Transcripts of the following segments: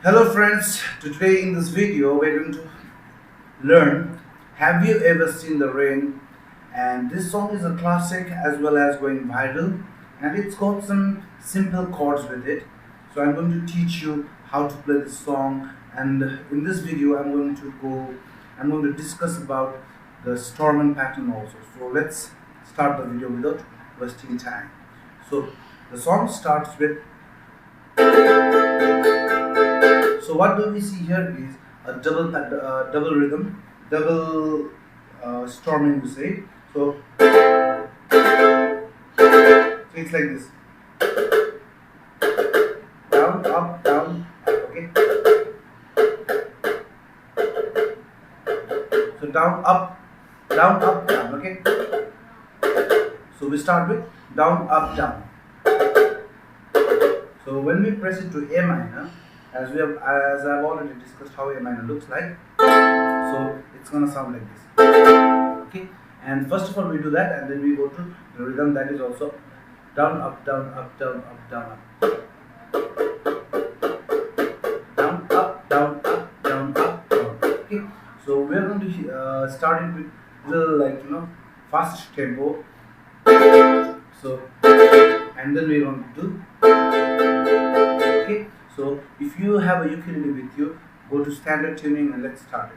Hello friends, today in this video we're going to learn Have You Ever Seen the Rain? And this song is a classic as well as going viral, and it's got some simple chords with it. So I'm going to teach you how to play this song, and in this video I'm going to discuss about the strumming pattern also. So let's start the video without wasting time. So the song starts with, so what do we see here is a double rhythm, double strumming, you say. So it's like this: down, up, down, up. Okay. So down, up, down, up, down. Okay. So we start with down, up, down. So when we press it to A minor, as I've already discussed how A minor looks like, so it's gonna sound like this. Okay, and first of all we do that, and then we go to the rhythm that is also down, up, down, up, down, up, down, up, down, up, down, up, down, up, down. Okay, so we are going to start it with little fast tempo. So and then we're going to do. Okay, so if you have a ukulele with you, go to standard tuning and let's start it.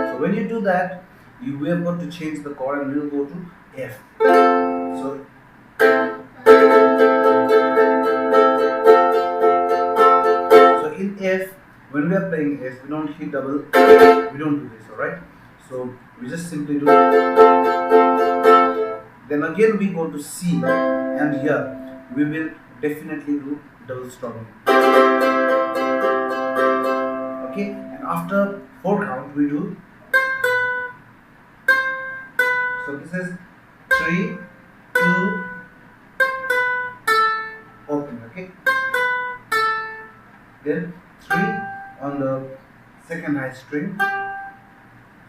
So when you do that, we are going to change the chord and we will go to F. So in F, when we are playing F, we don't hit double, we don't do this, alright? So we just simply do. Then again we go to C, and here we will definitely do double strumming. Okay, and after 4 count we do. So this is 3, 2, open. Okay, then 3 on the second high string.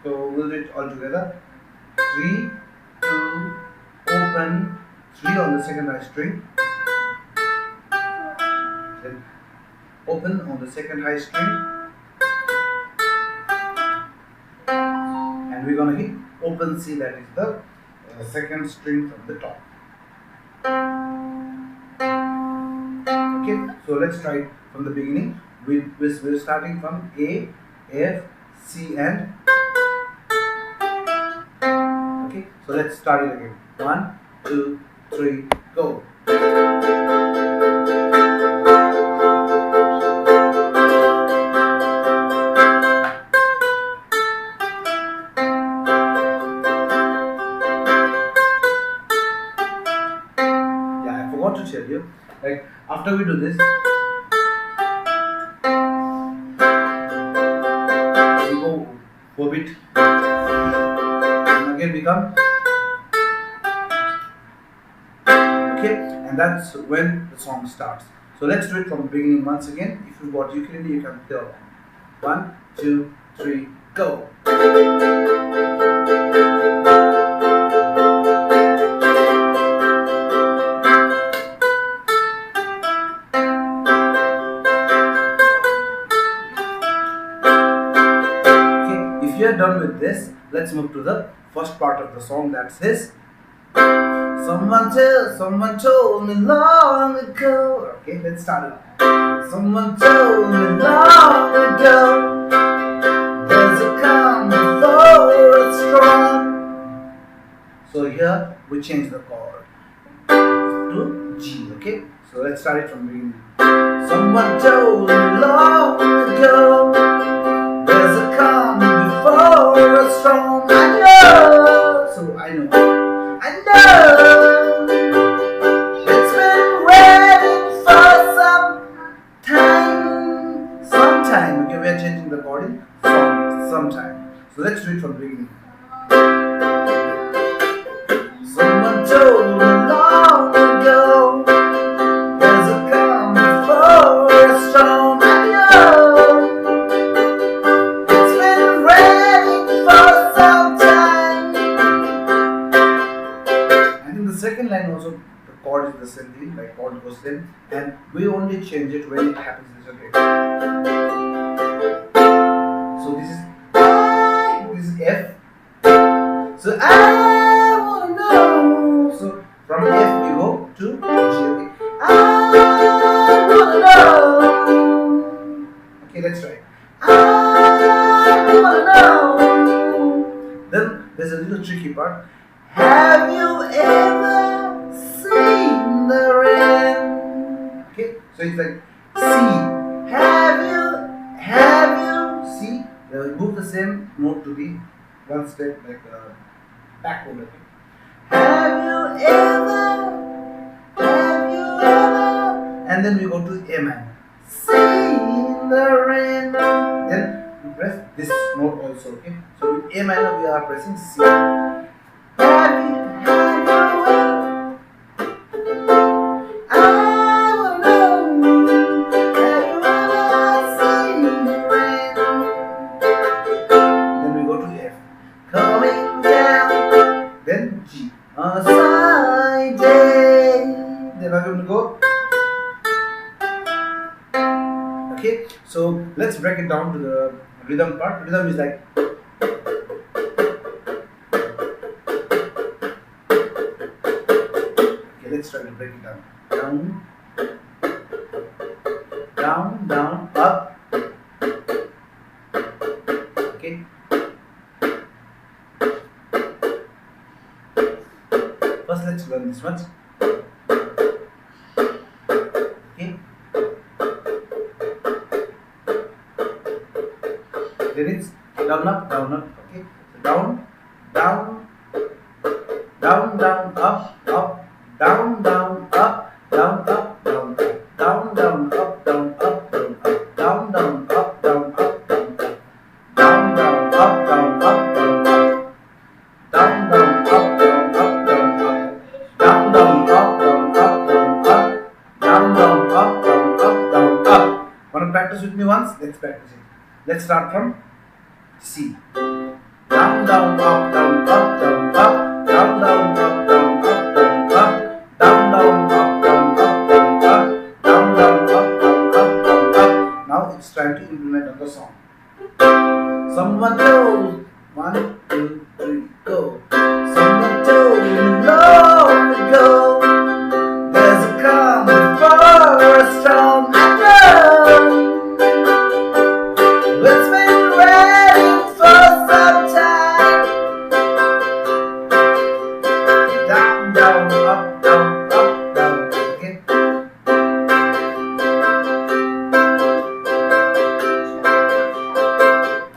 So we'll do it all together. 3, 2, open, 3 on the second high string, then open on the second high string, and we're gonna hit open C, that is the second string from the top. Okay, so let's try it from the beginning. We're starting from A, F, C, and okay. So let's start it again. 1, 2, 3, go. Yeah, I forgot to tell you, like after we do this, we go for a bit, and again we come. Okay, and that's when the song starts. So let's do it from the beginning once again. If you've got ukulele, you can play along. 1, 2, 3, go. Okay, if you're done with this, let's move to the first part of the song. That's this. Someone told me long ago. Okay, let's start it. Someone told me long ago, there's a calm before a storm. So here we change the chord to G. Okay, so let's start it from the beginning. Someone told me long ago, there's a calm before a storm. I know, so I know. It's been waiting for some time. Okay, we are changing the chord in sometime. So let's do it from the beginning. Someone told me long ago, there's a calm before a storm. I know it's been waiting for some time. And in the second line also, the chord is is the same thing, like chord goes same, and we only change it when it happens this way. So this is F. So I wanna know. So from F we go to G. Okay. I wanna know. Okay, let's try. I wanna know. Then there's a little tricky part. Have you ever seen the rain? Okay, so it's like C. Have you see? We move the same note to the one step like backward. Okay. Have you ever, and then we go to A minor. Seen the rain. Then we press this note also. Okay, so with A minor we are pressing C. Have you ever? I wanna know. Have you ever seen the rain? Then we go to F. Coming down. Then G. On a sunny day. Then we're going to go. Okay, so let's break it down to the rhythm part. Rhythm is like. Okay, let's try to break it down. Down, down, down, up. Okay. First, let's learn this one. Okay. Then it's down, up, down, up. Okay. So down, down, down, down, up, up, down, down, up, down, up, down, up, down, down, up, down, up, down, up, down, down, up, down, up, down, up, down, down, up, down, up, down, up, down, down, up, down, up, down, up, down, down, up, down, up, down, up, down, down, up, down, up, down, up. Wanna practice with me once? Let's practice it. Let's start from C. Down, down, up, down, up, down, up, down, down, up, down, up, down, up, down, down, up, down, up, down, up, down, down, up, down, up, down, up. Now it's time to implement on the song. Someone told, 1, 2, 3, go. Someone told me long ago, there's a calm before a storm. I know. It's been waiting for some time. Down, down, up, down, up, down. Okay.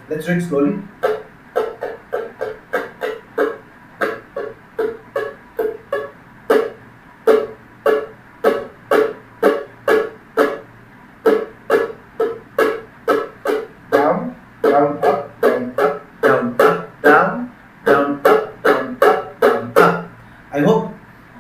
Let's do it slowly. Down, down, up, down, up, down, up, down, down, up, down, up, down, up. I hope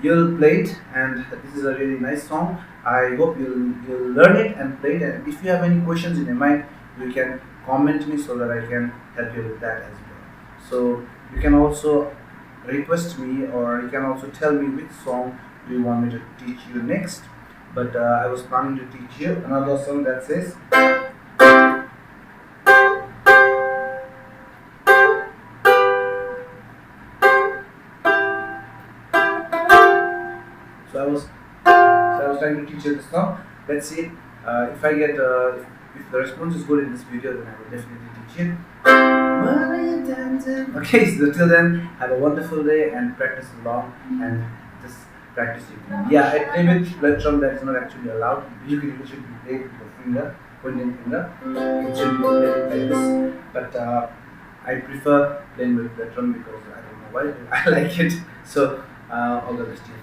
you'll play it, and this is a really nice song. I hope you'll learn it and play it. And if you have any questions in your mind, you can comment me so that I can help you with that as well. So you can also request me, or you can also tell me which song do you want me to teach you next. But I was planning to teach you another song that says. So I was trying to teach you this song. Let's see if I get if the response is good in this video, then I will definitely teach you. Okay, so till then, have a wonderful day and practice along and just practice it. Yeah, I play with plectrum that is not actually allowed. Ukulele should be played with the finger, pointing finger. It should be played like this. But I prefer playing with plectrum because I don't know why, I like it. So all the best to you.